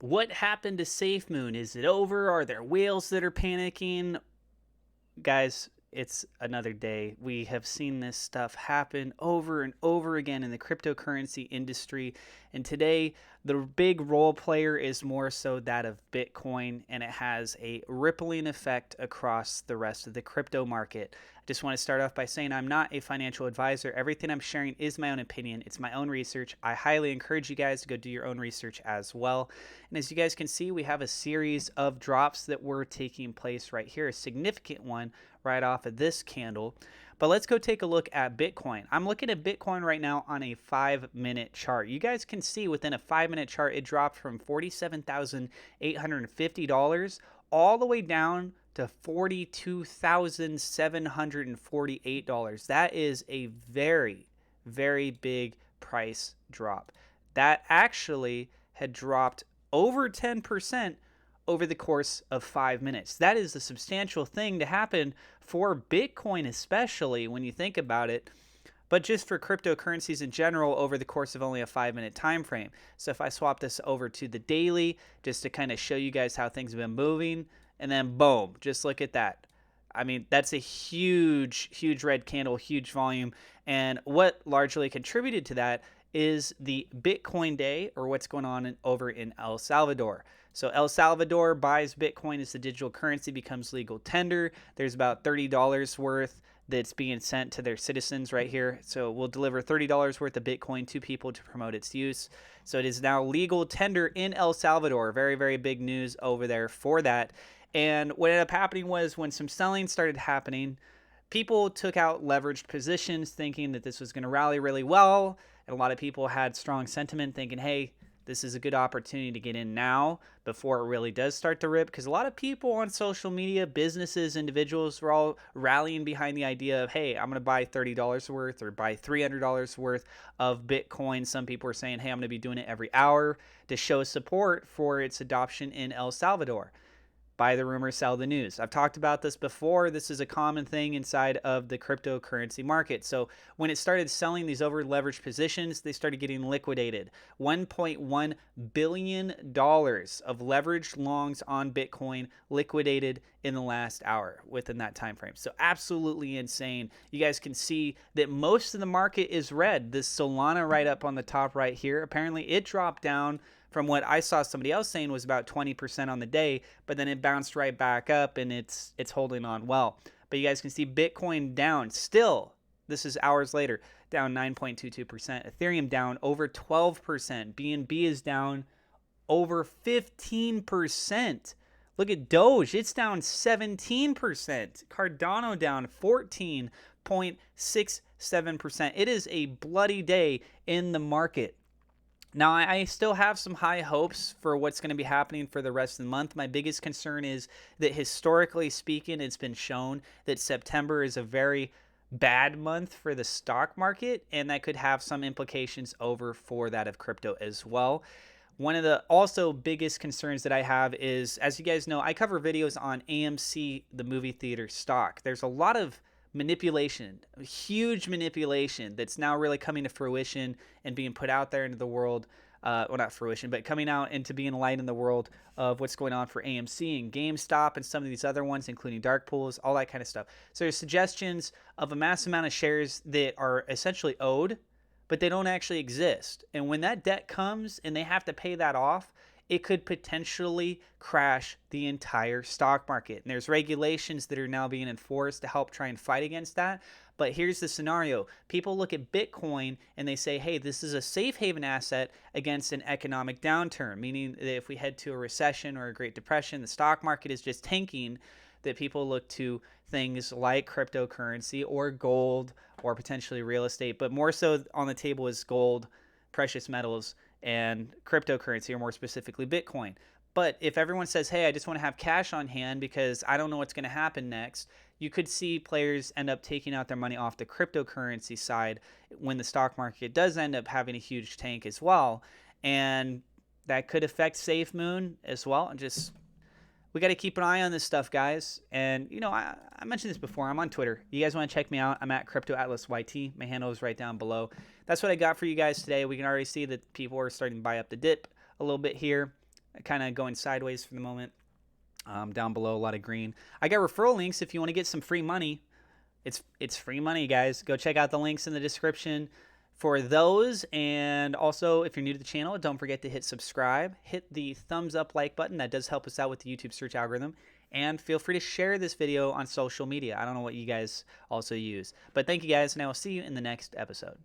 What happened to SafeMoon? Is it over? Are there whales that are panicking? Guys, it's another day. We have seen this stuff happen over and over again in the cryptocurrency industry. And today, the big role player is more so that of Bitcoin, and it has a rippling effect across the rest of the crypto market. I just want to start off by saying I'm not a financial advisor. Everything I'm sharing is my own opinion, it's my own research. I highly encourage you guys to go do your own research as well. And as you guys can see, we have a series of drops that were taking place right here, a significant one right off of this candle. But let's go take a look at Bitcoin. I'm looking at Bitcoin right now on a 5-minute chart. You guys can see within a 5-minute chart, it dropped from $47,850 all the way down to $42,748. That is a very, very big price drop. That actually had dropped over 10% over the course of 5 minutes. That is a substantial thing to happen for Bitcoin, especially when you think about it, but just for cryptocurrencies in general over the course of only a 5-minute time frame. So if I swap this over to the daily, just to kind of show you guys how things have been moving, and then boom, just look at that. I mean, that's a huge, huge red candle, huge volume. And what largely contributed to that is the Bitcoin Day, or what's going on over in El Salvador. So El Salvador buys Bitcoin as the digital currency becomes legal tender. There's about $30 worth that's being sent to their citizens right here. So we'll deliver $30 worth of Bitcoin to people to promote its use. So it is now legal tender in El Salvador. Very, very big news over there for that. And what ended up happening was when some selling started happening, people took out leveraged positions thinking that this was going to rally really well. And a lot of people had strong sentiment thinking, hey, this is a good opportunity to get in now before it really does start to rip. Because a lot of people on social media, businesses, individuals were all rallying behind the idea of, hey, I'm going to buy $30 worth or buy $300 worth of Bitcoin. Some people were saying, hey, I'm going to be doing it every hour to show support for its adoption in El Salvador. Buy the rumor, sell the news. I've talked about this before. This is a common thing inside of the cryptocurrency market. So when it started selling these over leveraged positions, they started getting liquidated. $1.1 billion of leveraged longs on Bitcoin liquidated in the last hour within that time frame. So absolutely insane. You guys can see that most of the market is red. This Solana right up on the top right here, apparently it dropped down from what I saw somebody else saying was about 20% on the day, but then it bounced right back up and it's holding on well. But you guys can see Bitcoin down still. This is hours later, down 9.22%. Ethereum down over 12%. BNB is down over 15%. Look at Doge, it's down 17%. Cardano down 14.67%. It is a bloody day in the market. Now, I still have some high hopes for what's going to be happening for the rest of the month. My biggest concern is that historically speaking, it's been shown that September is a very bad month for the stock market, and that could have some implications over for that of crypto as well. One of the also biggest concerns that I have is, as you guys know, I cover videos on AMC, the movie theater stock. There's a lot of manipulation, huge manipulation that's now really coming to fruition and being put out there into the world. Well, not fruition, but coming out into being light in the world of what's going on for AMC and GameStop and some of these other ones, including dark pools, all that kind of stuff. So there's suggestions of a mass amount of shares that are essentially owed, but they don't actually exist. And when that debt comes and they have to pay that off, it could potentially crash the entire stock market. And there's regulations that are now being enforced to help try and fight against that. But here's the scenario. People look at Bitcoin and they say, hey, this is a safe haven asset against an economic downturn, meaning that if we head to a recession or a Great Depression, the stock market is just tanking, that people look to things like cryptocurrency or gold or potentially real estate. But more so on the table is gold, precious metals, and cryptocurrency, or more specifically Bitcoin. But if everyone says, hey, I just want to have cash on hand because I don't know what's going to happen next, you could see players end up taking out their money off the cryptocurrency side when the stock market does end up having a huge tank as well. And that could affect SafeMoon as well. And just, we got to keep an eye on this stuff, guys. And, you know, I mentioned this before. I'm on Twitter. You guys want to check me out? I'm at CryptoAtlasYT. My handle is right down below. That's what I got for you guys today. We can already see that people are starting to buy up the dip a little bit here. kind of going sideways for the moment. Down below, a lot of green. I got referral links if you want to get some free money. It's free money, guys. Go check out the links in the description for those. And also, if you're new to the channel, don't forget to hit subscribe. Hit the thumbs up like button. That does help us out with the YouTube search algorithm. And feel free to share this video on social media. I don't know what you guys also use. But thank you guys, and I will see you in the next episode.